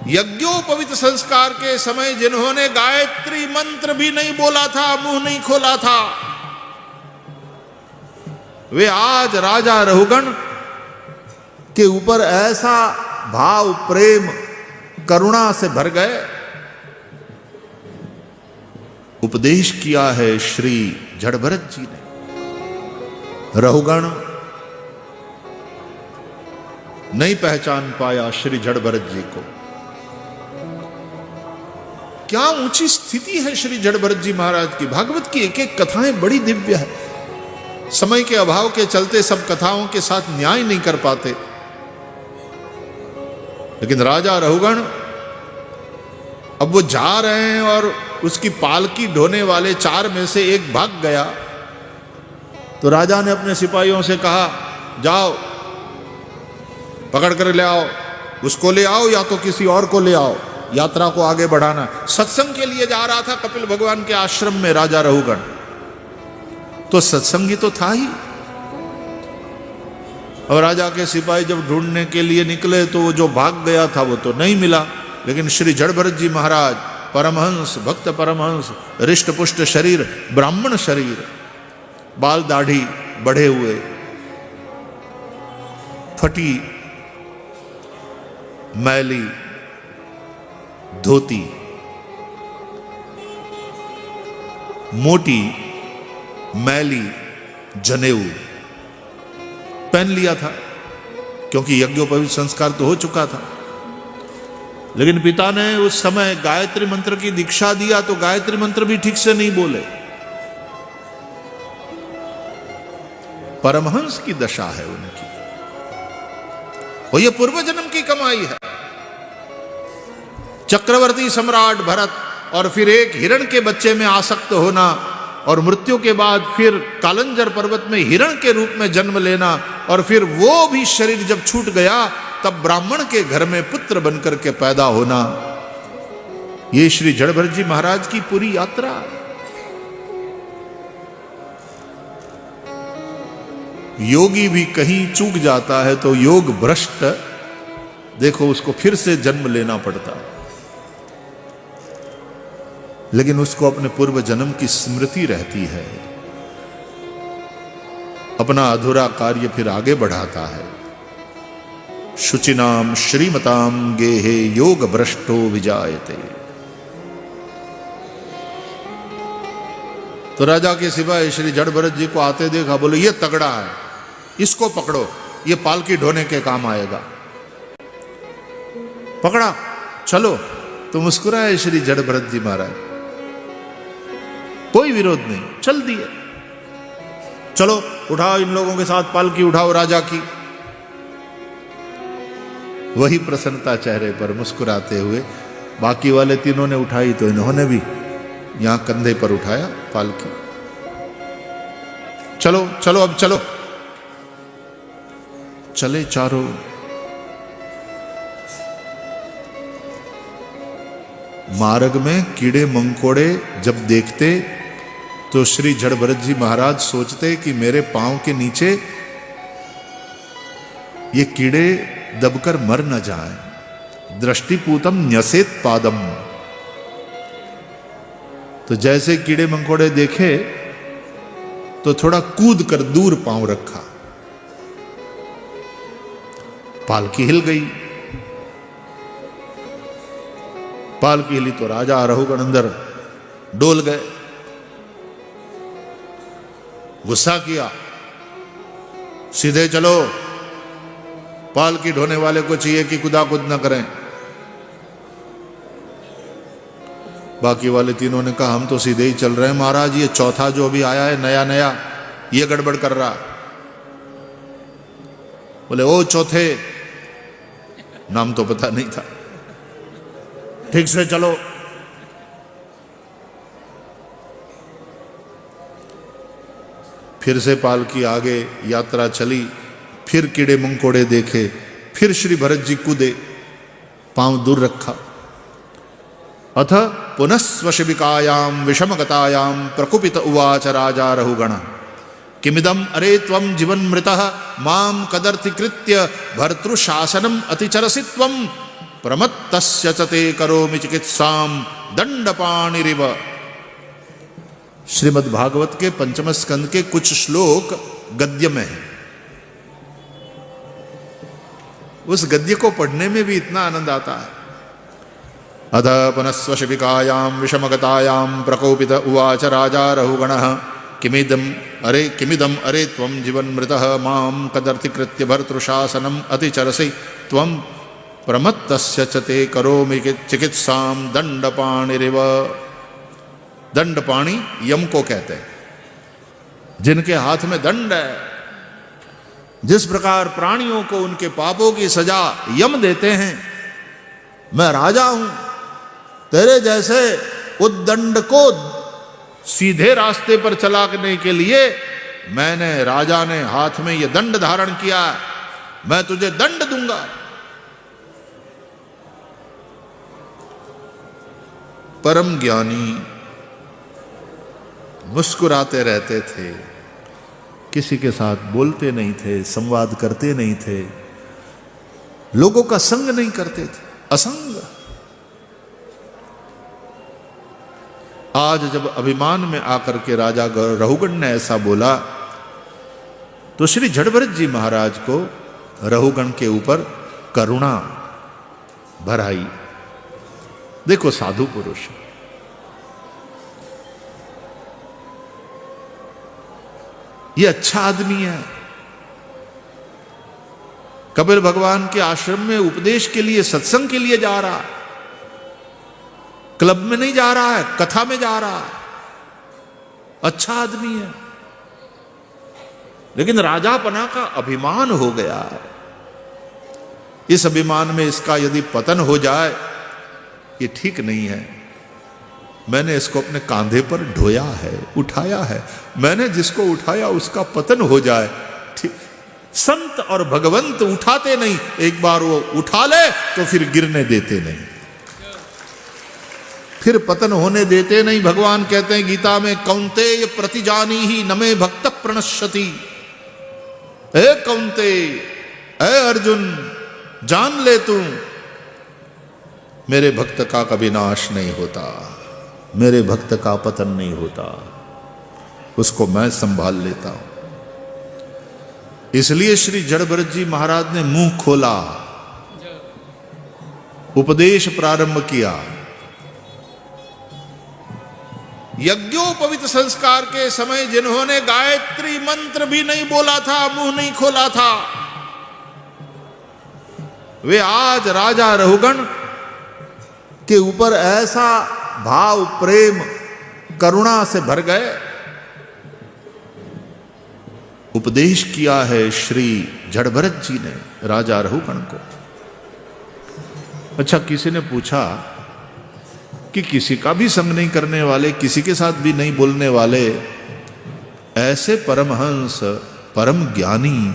यज्ञोपवीत संस्कार के समय जिन्होंने गायत्री मंत्र भी नहीं बोला था, मुंह नहीं खोला था, वे आज राजा रहुगण के ऊपर ऐसा भाव, प्रेम, करुणा से भर गए। उपदेश किया है श्री जड़भरत जी ने। रहुगण नहीं पहचान पाया श्री जड़भरत जी को। क्या ऊंची स्थिति है श्री जड़भरत जी महाराज की। भागवत की एक एक कथाएं बड़ी दिव्य है। समय के अभाव के चलते सब कथाओं के साथ न्याय नहीं कर पाते, लेकिन राजा रहुगण अब वो जा रहे हैं और उसकी पालकी ढोने वाले 4 में से एक भाग गया, तो राजा ने अपने सिपाहियों से कहा, जाओ पकड़ कर ले आओ, उसको ले आओ या तो किसी और को ले आओ, यात्रा को आगे बढ़ाना। सत्संग के लिए जा रहा था कपिल भगवान के आश्रम में राजा रहुगण, तो सत्संगी तो था ही। और राजा के सिपाही जब ढूंढने के लिए निकले तो वो जो भाग गया था वो तो नहीं मिला, लेकिन श्री जड़भरत जी महाराज परमहंस, भक्त परमहंस, रिष्ट पुष्ट शरीर, ब्राह्मण शरीर, बाल दाढ़ी बढ़े हुए, फटी मैली धोती, मोटी मैली जनेऊ पहन लिया था, क्योंकि यज्ञोपवीत संस्कार तो हो चुका था। लेकिन पिता ने उस समय गायत्री मंत्र की दीक्षा दिया तो गायत्री मंत्र भी ठीक से नहीं बोले। परमहंस की दशा है उनकी, और यह पूर्व जन्म की कमाई है। चक्रवर्ती सम्राट भरत और फिर एक हिरण के बच्चे में आसक्त होना, और मृत्यु के बाद फिर कालंजर पर्वत में हिरण के रूप में जन्म लेना, और फिर वो भी शरीर जब छूट गया तब ब्राह्मण के घर में पुत्र बनकर के पैदा होना, ये श्री जड़भरत जी महाराज की पूरी यात्रा। योगी भी कहीं चूक जाता है तो योग भ्रष्ट, देखो उसको फिर से जन्म लेना पड़ता, लेकिन उसको अपने पूर्व जन्म की स्मृति रहती है, अपना अधूरा कार्य फिर आगे बढ़ाता है। शुचिनाम श्रीमताम गेहे योग भ्रष्टो विजायते। तो राजा के सिवाय श्री जड़भरत जी को आते देखा, बोले ये तगड़ा है, इसको पकड़ो, ये पालकी ढोने के काम आएगा। पकड़ा, चलो। तो मुस्कुराए श्री जड़भरत जी महाराज, कोई विरोध नहीं, चल दिए। चलो उठाओ, इन लोगों के साथ पालकी उठाओ राजा की। वही प्रसन्नता चेहरे पर मुस्कुराते हुए। बाकी वाले तीनों ने उठाई तो इन्होंने भी यहां कंधे पर उठाया पालकी। चलो चलो अब चलो। चले चारों। मार्ग में कीड़े मंकोड़े जब देखते तो श्री जड़भरत जी महाराज सोचते कि मेरे पांव के नीचे ये कीड़े दबकर मर न जाएं। दृष्टिपूतम न्यसेत पादम। तो जैसे कीड़े मंकोड़े देखे तो थोड़ा कूद कर दूर पांव रखा, पालकी हिल गई। पालकी हिली तो राजा रहुगण अंदर डोल गए, गुस्सा किया, सीधे चलो, पालकी ढोने वाले को चाहिए कि कुदा कुद न करें। बाकी वाले तीनों ने कहा हम तो सीधे ही चल रहे हैं महाराज, ये चौथा जो अभी आया है नया नया ये गड़बड़ कर रहा। बोले ओ चौथे, नाम तो पता नहीं था, ठीक से चलो। फिर से पालकी आगे यात्रा चली, फिर कीड़े मंकोड़े देखे, फिर श्री भरत जी कूदे, पांव दूर रखा। अथ पुनस्वशिविकायाम विषमगतायाम प्रकुपित उवाच राजा रहुगण किमिदम अरे त्वं जीवन्मृतः माम कदर्थी कृत्य भर्तृशासनम अतिचरसि त्वं प्रमत्तस्य च ते करोमि चिकित्साम दंडपाणिरिव। श्रीमद् भागवत के पंचम स्कंद के कुछ श्लोक गद्य में है। उस गद्य को पढ़ने में भी इतना आनंद आता है। अध पुनस्व शिविकायां विषमगतायां प्रकोपित उवाच राजा रहुगणः किमिदम अरे त्वं जीवन्मृतः मां कदर्थीकृत्य भर्तृशासनम् अतिचरसि त्वं प्रमत्तस्य च ते करोमि चिकित्सां दंडपाणिरिव। दंडपाणि यम को कहते हैं, जिनके हाथ में दंड है। जिस प्रकार प्राणियों को उनके पापों की सजा यम देते हैं, मैं राजा हूं, तेरे जैसे उद्दंड को सीधे रास्ते पर चलाने के लिए मैंने, राजा ने हाथ में यह दंड धारण किया, मैं तुझे दंड दूंगा। परम ज्ञानी मुस्कुराते रहते थे, किसी के साथ बोलते नहीं थे, संवाद करते नहीं थे, लोगों का संग नहीं करते थे, असंग। आज जब अभिमान में आकर के राजा रहुगण ने ऐसा बोला, तो श्री जड़भरत जी महाराज को रहुगण के ऊपर करुणा भर आई। देखो साधु पुरुष, ये अच्छा आदमी है, कबीर भगवान के आश्रम में उपदेश के लिए, सत्संग के लिए जा रहा है, क्लब में नहीं जा रहा है, कथा में जा रहा है, अच्छा आदमी है। लेकिन राजापना का अभिमान हो गया है। इस अभिमान में इसका यदि पतन हो जाए, ये ठीक नहीं है। मैंने इसको अपने कांधे पर ढोया है, उठाया है, मैंने जिसको उठाया उसका पतन हो जाए, ठीक। संत और भगवंत उठाते नहीं, एक बार वो उठा ले तो फिर गिरने देते नहीं, फिर पतन होने देते नहीं। भगवान कहते हैं गीता में, कौन्तेय प्रतिजानीहि न मे भक्त प्रणश्यति। ए कौन्तेय, ए अर्जुन, जान ले तू, मेरे भक्त का कभी नाश नहीं होता, मेरे भक्त का पतन नहीं होता, उसको मैं संभाल लेता हूं। इसलिए श्री जड़भरत जी महाराज ने मुंह खोला, उपदेश प्रारंभ किया। यज्ञोपवीत संस्कार के समय जिन्होंने गायत्री मंत्र भी नहीं बोला था, मुंह नहीं खोला था, वे आज राजा रहुगण के ऊपर ऐसा भाव, प्रेम, करुणा से भर गए। उपदेश किया है श्री जड़भरत जी ने राजा रहुगण को। अच्छा, किसी ने पूछा कि किसी का भी संग नहीं करने वाले, किसी के साथ भी नहीं बोलने वाले ऐसे परमहंस, परम ज्ञानी,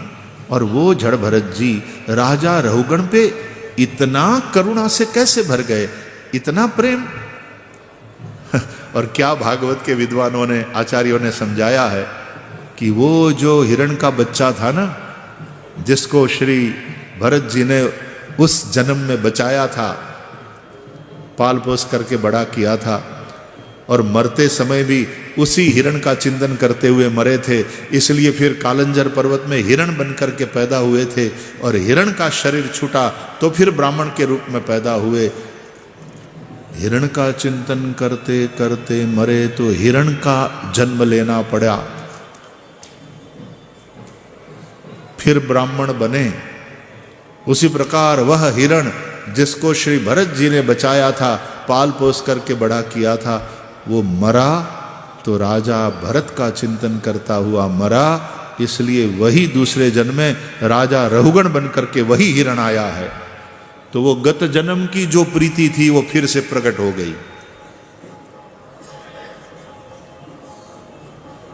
और वो जड़भरत जी राजा रहुगण पे इतना करुणा से कैसे भर गए, इतना प्रेम। और क्या भागवत के विद्वानों ने, आचार्यों ने समझाया है कि वो जो हिरण का बच्चा था ना, जिसको श्री भरत जी ने उस जन्म में बचाया था, पाल पोस करके बड़ा किया था, और मरते समय भी उसी हिरण का चिंतन करते हुए मरे थे। इसलिए फिर कालंजर पर्वत में हिरण बनकर के पैदा हुए थे, और हिरण का शरीर छूटा तो फिर ब्राह्मण के रूप में पैदा हुए। हिरण का चिंतन करते करते मरे तो हिरण का जन्म लेना पड़ा, फिर ब्राह्मण बने। उसी प्रकार वह हिरण जिसको श्री भरत जी ने बचाया था, पाल पोस करके बड़ा किया था, वो मरा तो राजा भरत का चिंतन करता हुआ मरा। इसलिए वही दूसरे जन्म में राजा रहुगण बनकर के वही हिरण आया है। तो वो गत जन्म की जो प्रीति थी वो फिर से प्रकट हो गई,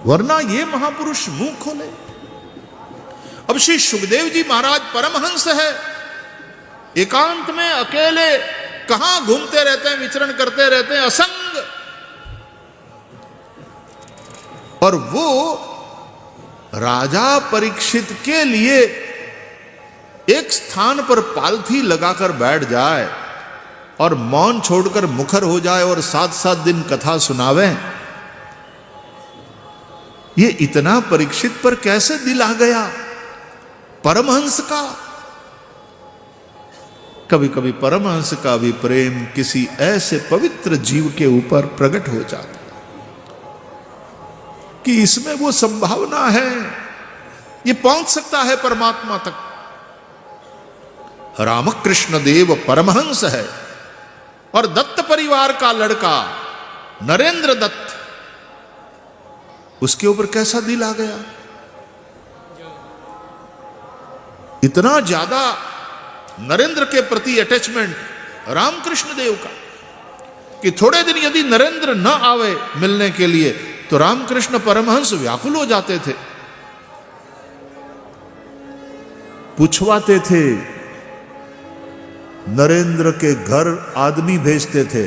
वरना ये महापुरुष मुंह खोले। अब श्री सुखदेव जी महाराज परमहंस है, एकांत में अकेले कहां घूमते रहते हैं, विचरण करते रहते हैं, असंग। और वो राजा परीक्षित के लिए एक स्थान पर पालथी लगाकर बैठ जाए और मौन छोड़कर मुखर हो जाए और 7-7 दिन कथा सुनावे, ये इतना परीक्षित पर कैसे दिल आ गया परमहंस का? कभी कभी परमहंस का भी प्रेम किसी ऐसे पवित्र जीव के ऊपर प्रकट हो जाता कि इसमें वो संभावना है, ये पहुंच सकता है परमात्मा तक। रामकृष्ण देव परमहंस है और दत्त परिवार का लड़का नरेंद्र दत्त, उसके ऊपर कैसा दिल आ गया, इतना ज्यादा नरेंद्र के प्रति अटैचमेंट रामकृष्ण देव का कि थोड़े दिन यदि नरेंद्र न आवे मिलने के लिए तो रामकृष्ण परमहंस व्याकुल हो जाते थे, पूछवाते थे, नरेंद्र के घर आदमी भेजते थे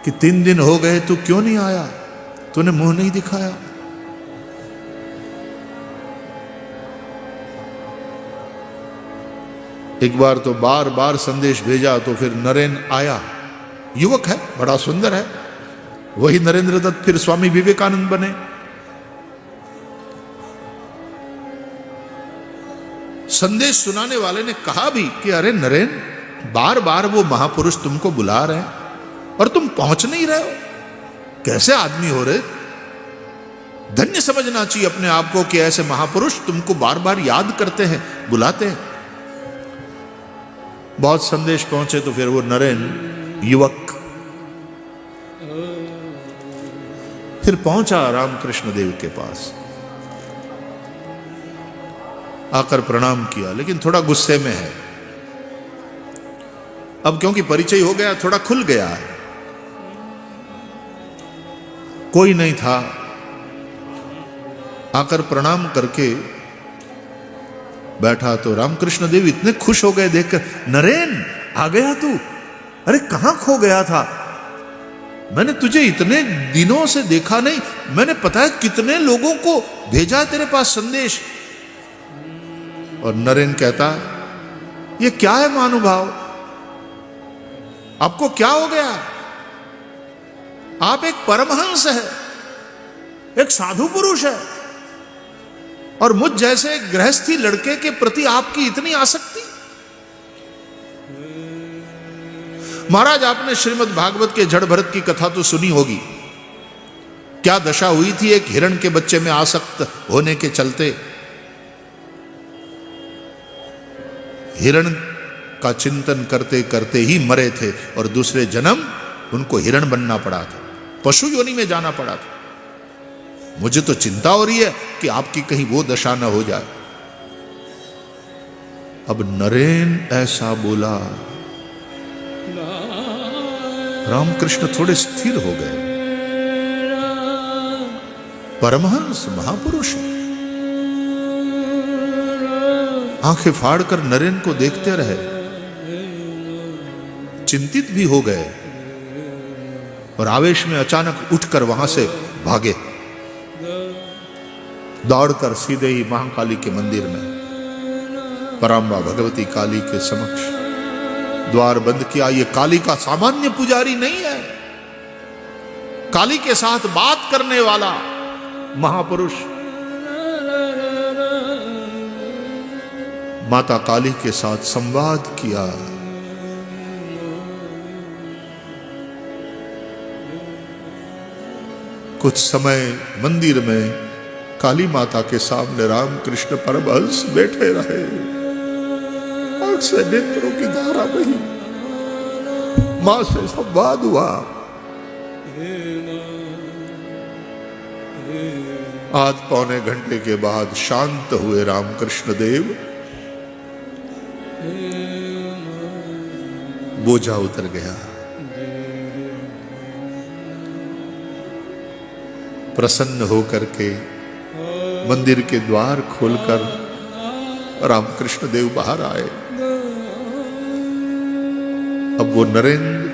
कि 3 दिन हो गए तू क्यों नहीं आया, तूने मुंह नहीं दिखाया। एक बार तो बार बार संदेश भेजा तो फिर नरेंद्र आया, युवक है, बड़ा सुंदर है, वही नरेंद्र दत्त फिर स्वामी विवेकानंद बने। संदेश सुनाने वाले ने कहा भी कि अरे नरेंद्र, बार बार वो महापुरुष तुमको बुला रहे हैं और तुम पहुंच नहीं रहे हो, कैसे आदमी हो रहे? धन्य समझना चाहिए अपने आप को कि ऐसे महापुरुष तुमको बार बार याद करते हैं, बुलाते हैं। बहुत संदेश पहुंचे तो फिर वो नरेंद्र युवक फिर पहुंचा रामकृष्ण देव के पास, आकर प्रणाम किया, लेकिन थोड़ा गुस्से में है। अब क्योंकि परिचय हो गया, थोड़ा खुल गया है। कोई नहीं था, आकर प्रणाम करके बैठा तो रामकृष्ण देव इतने खुश हो गए देखकर, नरेन आ गया तू, अरे कहां खो गया था, मैंने तुझे इतने दिनों से देखा नहीं, मैंने पता है कितने लोगों को भेजा तेरे पास संदेश। और नरेन कहता, ये क्या है महानुभाव, आपको क्या हो गया, आप एक परमहंस है, एक साधु पुरुष है, और मुझ जैसे गृहस्थी लड़के के प्रति आपकी इतनी आसक्ति। महाराज, आपने श्रीमद् भागवत के जड़ भरत की कथा तो सुनी होगी, क्या दशा हुई थी एक हिरण के बच्चे में आसक्त होने के चलते। हिरण का चिंतन करते करते ही मरे थे और दूसरे जन्म उनको हिरण बनना पड़ा था, पशु योनि में जाना पड़ा था। मुझे तो चिंता हो रही है कि आपकी कहीं वो दशा न हो जाए। अब नरेन ऐसा बोला, रामकृष्ण थोड़े स्थिर हो गए। परमहंस महापुरुष आंखें फाड़कर नरेन को देखते रहे, चिंतित भी हो गए और आवेश में अचानक उठकर वहां से भागे, दौड़कर सीधे ही महाकाली के मंदिर में पराम्बा भगवती काली के समक्ष द्वार बंद किया। ये काली का सामान्य पुजारी नहीं है, काली के साथ बात करने वाला महापुरुष। माता काली के साथ संवाद किया। कुछ समय मंदिर में काली माता के सामने रामकृष्ण परमहंस बैठे रहे, आंख से नेत्रों की धारा बही, मां से संवाद हुआ। आध पौने घंटे के बाद शांत हुए रामकृष्ण देव, बोझा उतर गया। प्रसन्न होकर के मंदिर के द्वार खोलकर रामकृष्ण देव बाहर आए। अब वो नरेंद्र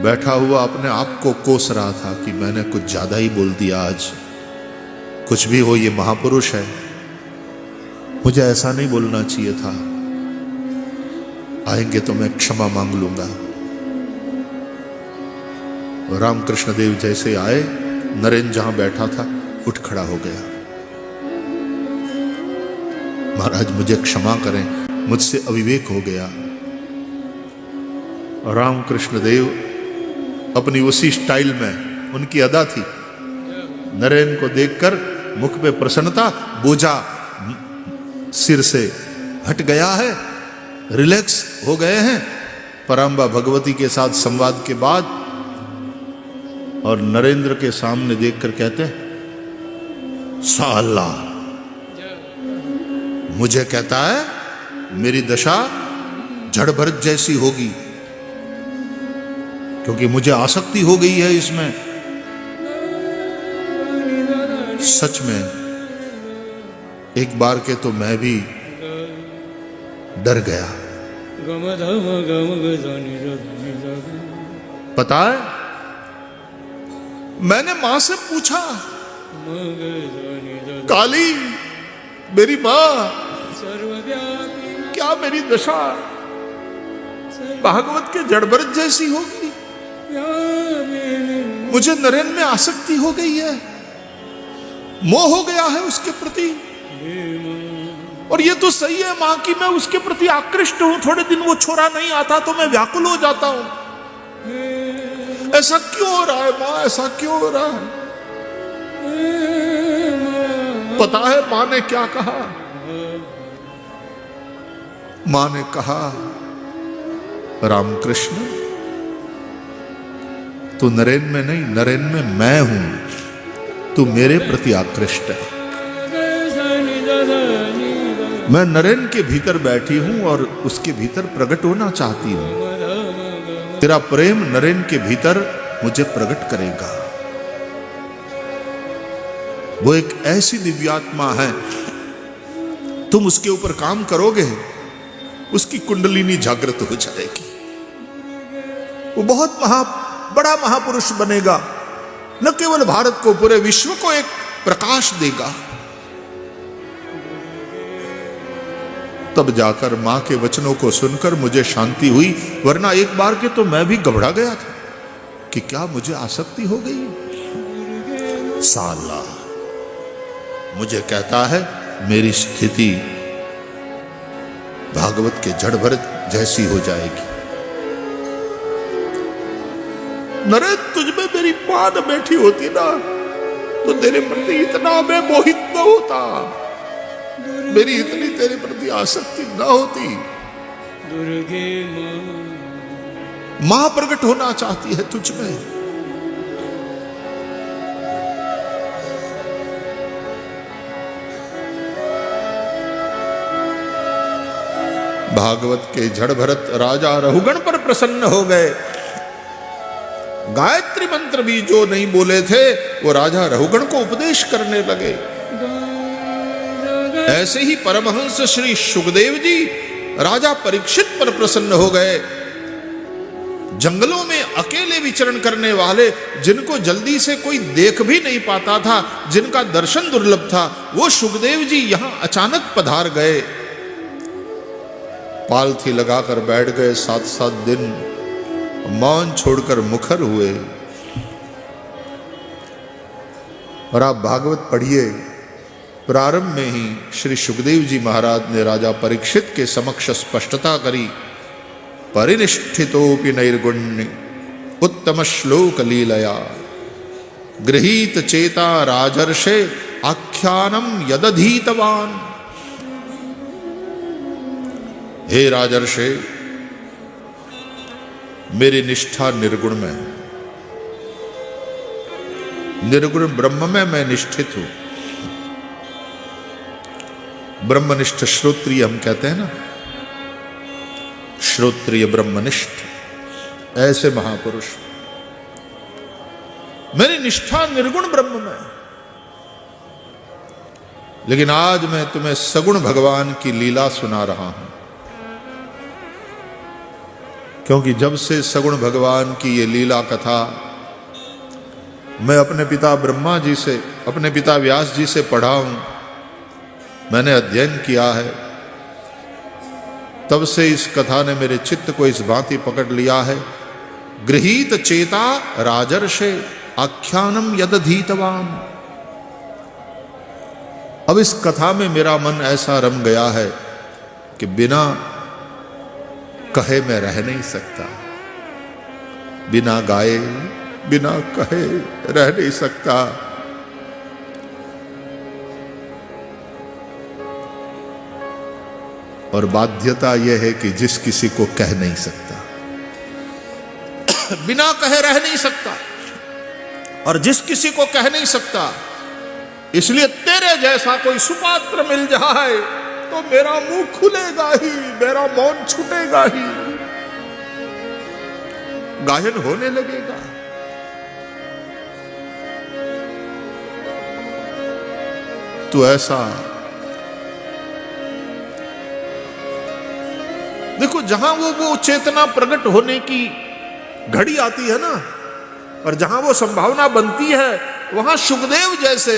बैठा हुआ अपने आप को कोस रहा था कि मैंने कुछ ज्यादा ही बोल दिया आज, कुछ भी हो ये महापुरुष है, मुझे ऐसा नहीं बोलना चाहिए था, आएंगे तो मैं क्षमा मांग लूंगा। रामकृष्ण देव जैसे आए, नरेंद्र जहां बैठा था उठ खड़ा हो गया। महाराज मुझे क्षमा करें, मुझसे अविवेक हो गया। रामकृष्ण देव अपनी उसी स्टाइल में, उनकी अदा थी, नरेंद्र को देखकर मुख पे प्रसन्नता, बोझा सिर से हट गया है, रिलैक्स हो गए हैं पराम्बा भगवती के साथ संवाद के बाद। और नरेंद्र के सामने देखकर कहते हैं, साला मुझे कहता है मेरी दशा जड़ भरत जैसी होगी, क्योंकि मुझे आसक्ति हो गई है इसमें। सच में एक बार के तो मैं भी डर गया। पता है, मैंने मां से पूछा, काली मेरी मां, क्या मेरी दशा भागवत के जड़भरत जैसी होगी? मुझे नरेन में आसक्ति हो गई है, मोह हो गया है उसके प्रति। और ये तो सही है मां की, मैं उसके प्रति आकृष्ट हूं। थोड़े दिन वो छोरा नहीं आता तो मैं व्याकुल हो जाता हूं। ऐसा क्यों हो रहा है मां, ऐसा क्यों हो रहा है? पता है मां ने क्या कहा? मां ने कहा, रामकृष्ण तू नरेन में नहीं, नरेन में मैं हूं, तू मेरे प्रति आकृष्ट है। मैं नरेन के भीतर बैठी हूं और उसके भीतर प्रकट होना चाहती हूं। तेरा प्रेम नरेन के भीतर मुझे प्रकट करेगा। वो एक ऐसी दिव्यात्मा है, तुम उसके ऊपर काम करोगे, उसकी कुंडलिनी जागृत हो जाएगी। वो बहुत बड़ा महापुरुष बनेगा, न केवल भारत को, पूरे विश्व को एक प्रकाश देगा। तब जाकर मां के वचनों को सुनकर मुझे शांति हुई, वरना एक बार के तो मैं भी घबरा गया था कि क्या मुझे आसक्ति हो गई। साला मुझे कहता है मेरी स्थिति भागवत के जड़ भरत जैसी हो जाएगी। नरेंद्र तुझ में मेरी मां न बैठी होती ना तो तेरे प्रति इतना मैं मोहित न होता, मेरी इतनी तेरे प्रति आसक्ति न होती। मां प्रकट होना चाहती है तुझ में। भागवत के जड़ भरत राजा रहुगण पर प्रसन्न हो गए। गायत्री मंत्र भी जो नहीं बोले थे वो राजा रहुगण को उपदेश करने लगे। ऐसे ही परमहंस श्री सुखदेव जी राजा परीक्षित पर प्रसन्न हो गए। जंगलों में अकेले विचरण करने वाले, जिनको जल्दी से कोई देख भी नहीं पाता था, जिनका दर्शन दुर्लभ था, वो सुखदेव जी यहां अचानक पधार गए। पालथी लगाकर बैठ गए। 7-7 दिन मौन छोड़कर मुखर हुए। और आप भागवत पढ़िए, प्रारंभ में ही श्री सुखदेव जी महाराज ने राजा परीक्षित के समक्ष स्पष्टता करी। परिनिष्ठितोपि नैर्गुण्य उत्तम श्लोक लीलया गृहीत चेता राजर्षे आख्यानम यदधीतवान। हे राजर्षे, मेरी निष्ठा निर्गुण में है, निर्गुण ब्रह्म में मैं निष्ठित हूं। ब्रह्मनिष्ठ श्रोत्रिय हम कहते हैं ना, श्रोत्रिय ब्रह्मनिष्ठ, ऐसे महापुरुष। मेरी निष्ठा निर्गुण ब्रह्म में। लेकिन आज मैं तुम्हें सगुण भगवान की लीला सुना रहा हूं, क्योंकि जब से सगुण भगवान की ये लीला कथा मैं अपने पिता ब्रह्मा जी से, अपने पिता व्यास जी से पढ़ा हूं, मैंने अध्ययन किया है, तब से इस कथा ने मेरे चित्त को इस भांति पकड़ लिया है। गृहीत चेता राजर्षे आख्यानम यदधीतवान। अब इस कथा में मेरा मन ऐसा रम गया है कि बिना कहे मैं रह नहीं सकता, बिना गाए बिना कहे रह नहीं सकता। और बाध्यता यह है कि जिस किसी को कह नहीं सकता, बिना कहे रह नहीं सकता, और जिस किसी को कह नहीं सकता, इसलिए तेरे जैसा कोई सुपात्र मिल जाए तो मेरा मुंह खुलेगा ही, मेरा मौन छूटेगा ही, गायन होने लगेगा। तो ऐसा देखो, जहां वो चेतना प्रकट होने की घड़ी आती है ना, और जहां वो संभावना बनती है, वहां सुखदेव जैसे,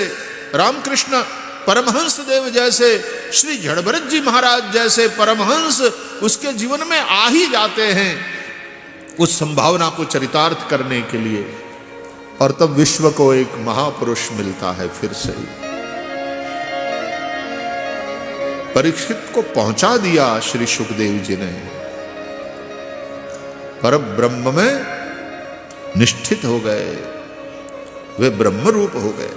रामकृष्ण परमहंस देव जैसे, श्री जड़भरत जी महाराज जैसे परमहंस उसके जीवन में आ ही जाते हैं उस संभावना को चरितार्थ करने के लिए। और तब विश्व को एक महापुरुष मिलता है फिर से। परीक्षित को पहुंचा दिया श्री सुखदेव जी ने, पर ब्रह्म में निष्ठित हो गए, वे ब्रह्म रूप हो गए।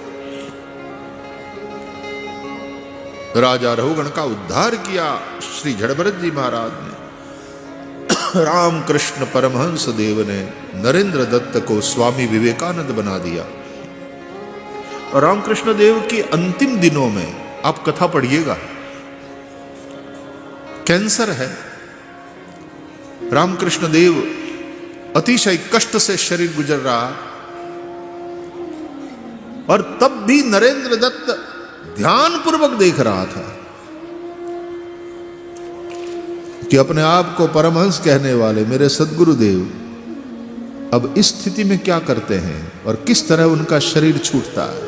राजा रघुगण का उद्धार किया श्री जड़भरत जी महाराज ने। रामकृष्ण परमहंस देव ने नरेंद्र दत्त को स्वामी विवेकानंद बना दिया। और रामकृष्ण देव के अंतिम दिनों में आप कथा पढ़िएगा, कैंसर है, रामकृष्ण देव अतिशय कष्ट से शरीर गुजर रहा, और तब भी नरेंद्र दत्त ध्यान पूर्वक देख रहा था कि अपने आप को परमहंस कहने वाले मेरे सद्गुरुदेव अब इस स्थिति में क्या करते हैं और किस तरह उनका शरीर छूटता है।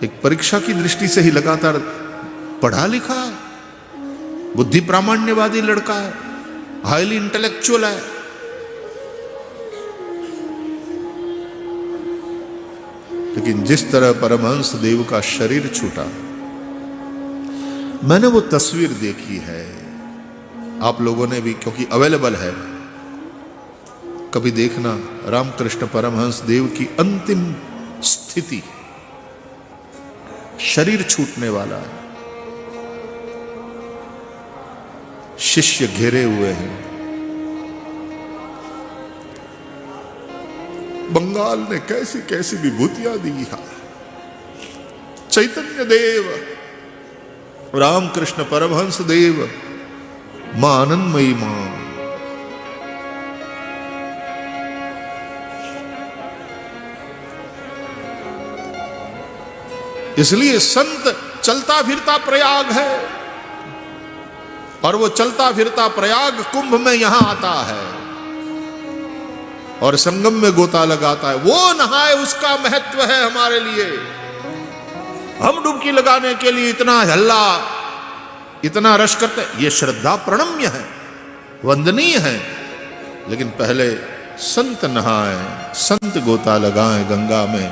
एक परीक्षा की दृष्टि से ही लगातार पढ़ा लिखा है, बुद्धि प्रामाण्यवादी लड़का है, हाईली इंटेलेक्चुअल है, लेकिन जिस तरह परमहंस देव का शरीर छूटा, मैंने वो तस्वीर देखी है, आप लोगों ने भी, क्योंकि अवेलेबल है, कभी देखना। रामकृष्ण परमहंस देव की अंतिम स्थिति, शरीर छूटने वाला है, शिष्य घेरे हुए हैं। बंगाल ने कैसी कैसी विभूतियां दी है। चैतन्य देव, रामकृष्ण परमहंस देव, मां आनंदमयी मां, इसलिए संत चलता फिरता प्रयाग है, और वो चलता फिरता प्रयाग कुंभ में यहां आता है और संगम में गोता लगाता है। वो नहाए उसका महत्व है हमारे लिए। हम डुबकी लगाने के लिए इतना हल्ला, इतना रश करते, ये श्रद्धा प्रणम्य है, वंदनीय है, लेकिन पहले संत नहाए, संत गोता लगाएं गंगा में,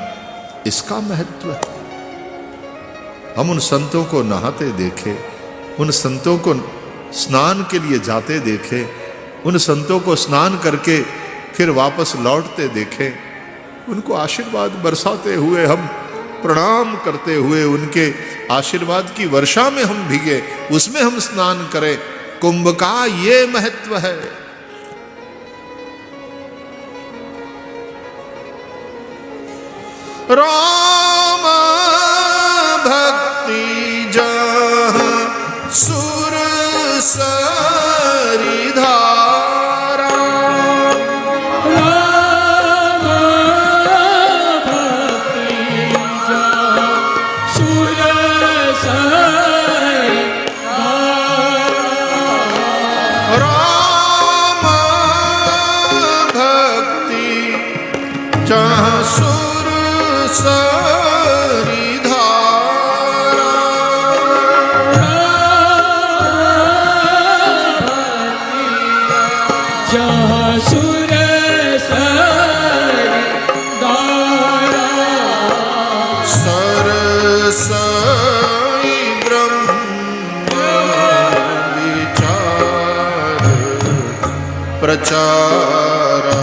इसका महत्व है। हम उन संतों को नहाते देखे, उन संतों को स्नान के लिए जाते देखे, उन संतों को स्नान करके फिर वापस लौटते देखे, उनको आशीर्वाद बरसाते हुए, हम प्रणाम करते हुए उनके आशीर्वाद की वर्षा में हम भीगे, उसमें हम स्नान करें। कुंभ का ये महत्व है। राम भक्ति जहाँ सुर सरिधा, जहाँ सुर सरिधारा, प्रचारा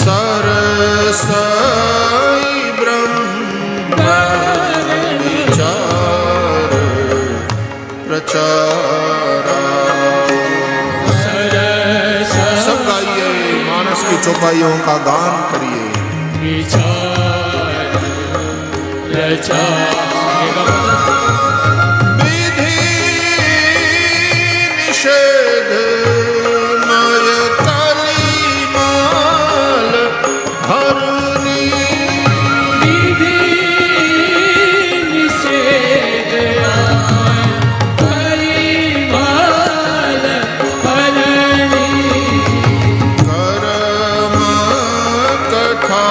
सरसाई ब्रह्म विचार प्रचारा। सब गाइए, मानस की चौपाइयों का गान करिए। विचार विधि निषेध मय कलिमाल हरनी। विधि निषेध कलिमाल हरनी। कर्म कथा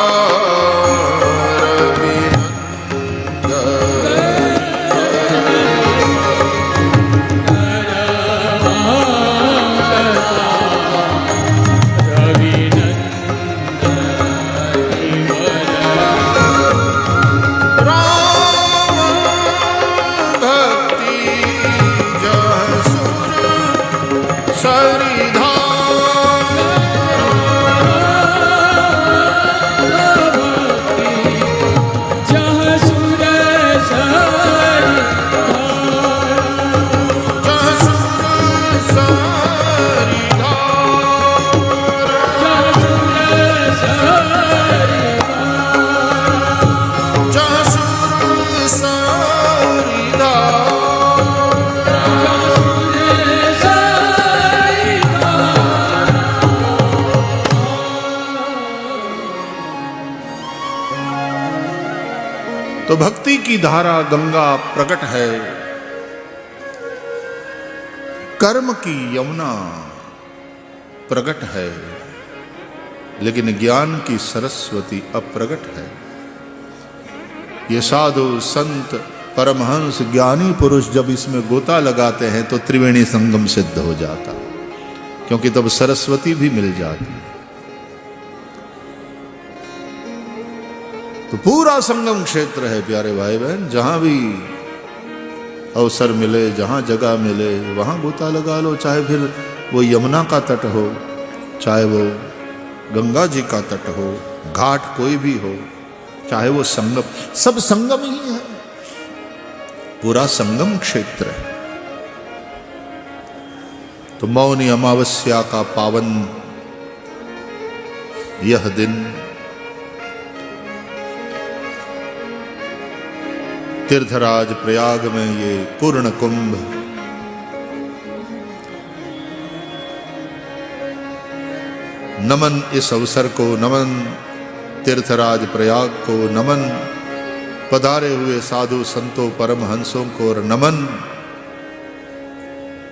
तो भक्ति की धारा गंगा प्रकट है, कर्म की यमुना प्रकट है, लेकिन ज्ञान की सरस्वती अप्रगट है। ये साधु संत परमहंस ज्ञानी पुरुष जब इसमें गोता लगाते हैं तो त्रिवेणी संगम सिद्ध हो जाता, क्योंकि तब सरस्वती भी मिल जाती। तो पूरा संगम क्षेत्र है प्यारे भाई बहन, जहां भी अवसर मिले, जहां जगह मिले वहां गोता लगा लो। चाहे फिर वो यमुना का तट हो, चाहे वो गंगा जी का तट हो, घाट कोई भी हो, चाहे वो संगम, सब संगम ही है, पूरा संगम क्षेत्र है। तो मौनी अमावस्या का पावन यह दिन तीर्थराज प्रयाग में ये पूर्ण कुंभ, नमन इस अवसर को, नमन तीर्थराज प्रयाग को, नमन पधारे हुए साधु संतों परमहंसों को, और नमन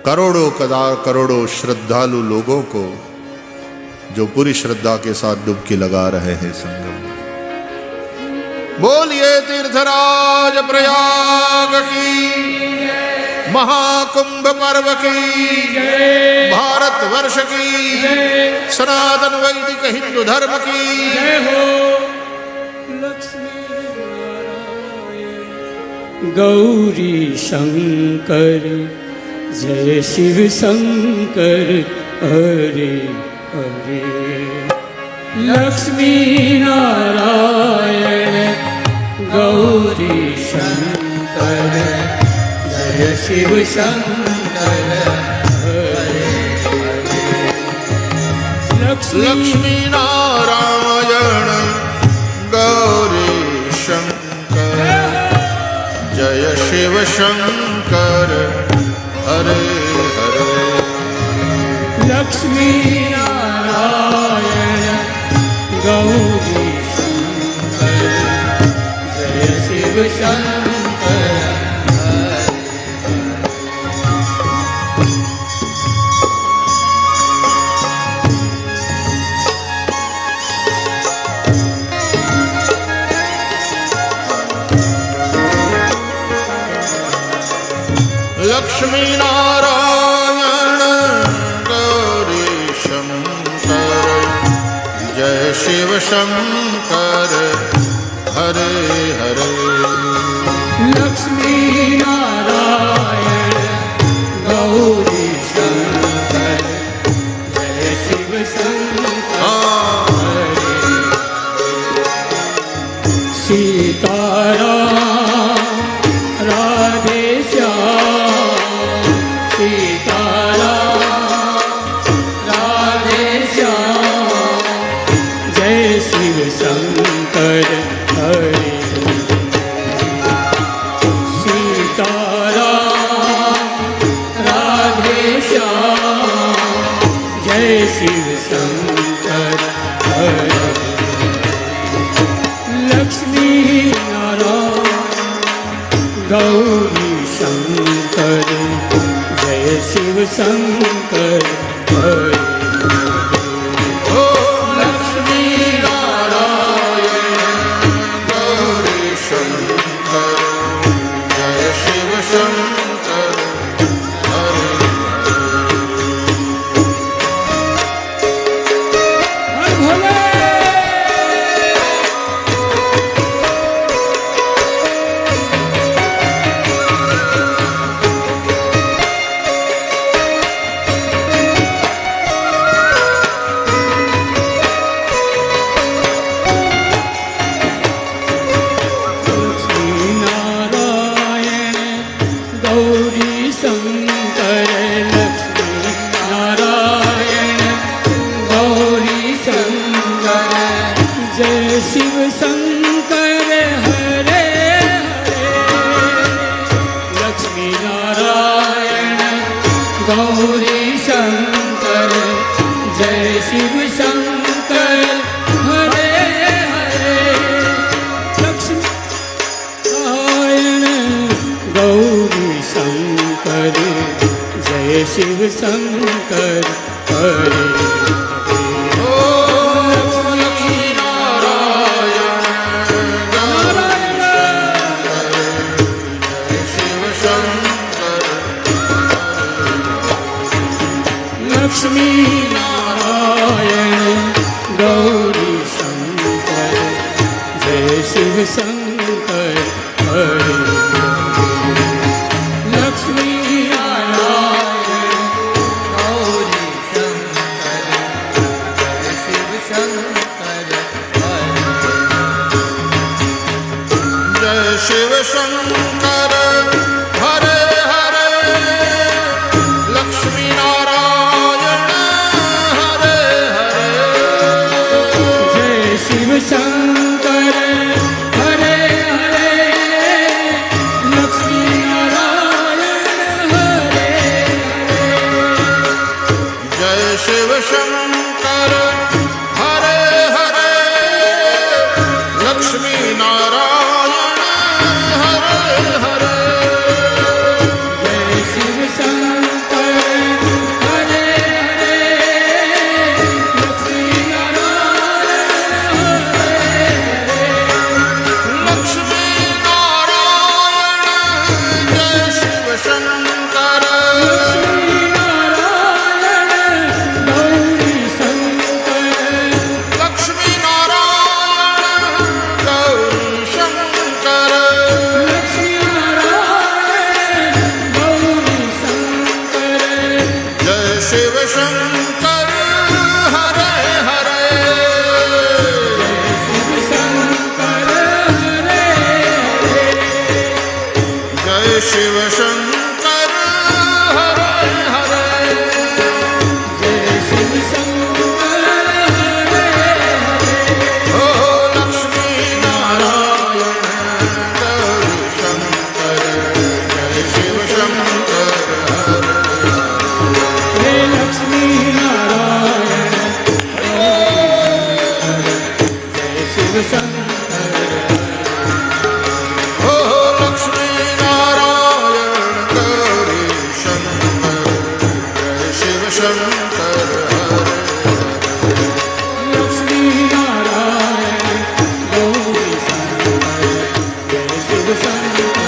करोड़ों करोड़ों श्रद्धालु लोगों को जो पूरी श्रद्धा के साथ डुबकी लगा रहे हैं संगम में। बोलिए तीर्थराज प्रयाग की, महाकुंभ पर्व की, भारत वर्ष की, सनातन वैदिक हिंदू धर्म की जय हो। लक्ष्मी नारायण गौरी शंकर, जय शिव शंकर हरे हरे। लक्ष्मी नारायण गौरी शंकर, जय शिव शंकर हरे हरे। लक्ष्मी नारायण गौरी शंकर, जय शिव शंकर हरे हरे। लक्ष्मी नारायण गौरी शंकर, जय शिव शंकर हरे। लक्ष्मी नारायण गौरी शंकर, जय शिव शंकर हरे हरे। लक्ष्मी नारायण गौरी शंकर जय शिव शंकर हरे। सीताराम राधे श्याम सीताराम राधे श्याम जय शिव शंकर हरे। जय शिव शंकर हरे। लक्ष्मी नारायण गौरी शंकर जय शिव शंकर हरे। ओ लक्ष्मी नारायण गौरी शंकर जय शिव शंकर हरे। शिव शंकर हरे हरे। लक्ष्मी नारायण गौरी शंकर जय शिव शंकर हरे हरे। लक्ष्मी नारायण गौरी शंकर जय शिव शंकर हरे। लक्ष्मी नारायण गौरी शंकर जय शिव शंकर हरे। लक्ष्मी नारायण गौरी शंकर जय शिव शंकर हरे। जय शिव शंकर हरे हरे। लक्ष्मी नारायण हरे हरे। जय शिव शंकर हरे हरे। लक्ष्मी नारायण हरे हरे। जय शिव शंकर हरे हरे। लक्ष्मी नारायण हरे हरे। जय शिव शंकर हरे हरे। लक्ष्मी नारायण हरे हरे। लक्ष्मी नारायण जय शिव शंकर। लक्ष्मी नारायण गौरी शंकर। लक्ष्मी नारायण गौरी शंकर। लक्ष्मी नारायण गौरी शंकर जय शिव शंकर हरे हरे। शिव शंकर हरे हरे। जय शिव शंकर हरे हरे। जय शिव शंकर हरे हरे। ओ लक्ष्मी नारायण गौरी शंकर जय शिव शंकर हरे। हे लक्ष्मी नारायण जय शिव शंकर ओ लक्ष्मी नारायण गौरी शंकर जय शिव शंकर हरे। लक्ष्मी नारायण गौरी शंकर जय शिव शंकर।